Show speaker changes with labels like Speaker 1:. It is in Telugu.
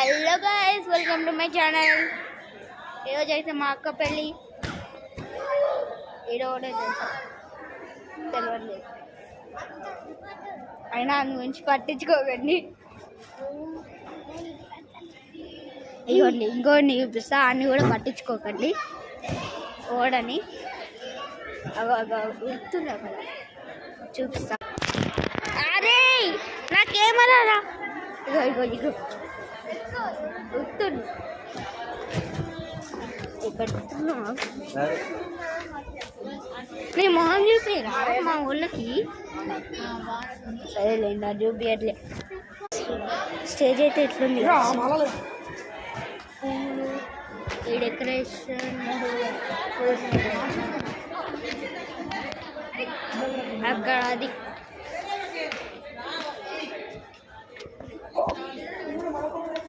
Speaker 1: Hello guys, welcome to my channel. ఈరోజు అయితే మా అక్క పెళ్ళి. ఈరోజు తెలియదు, అయినా అందు గురించి పట్టించుకోకండి. ఇవ్వండి ఇంకోటి చూపిస్తా, అన్ని కూడా పట్టించుకోకండి. ఓడని గుర్తున్నా కదా, చూపిస్తా. అరే నాకేమరా, ఇగో ఇగో ఇగో గుర్తుండు. పెడుతున్నా నీ మొహం చూపిరా మా ఊళ్ళకి. సరేలేండి, అది చూపియట్లే. స్టేజ్ అయితే ఎట్లుంది, ఈ డెకరేషన్ అక్కడ అది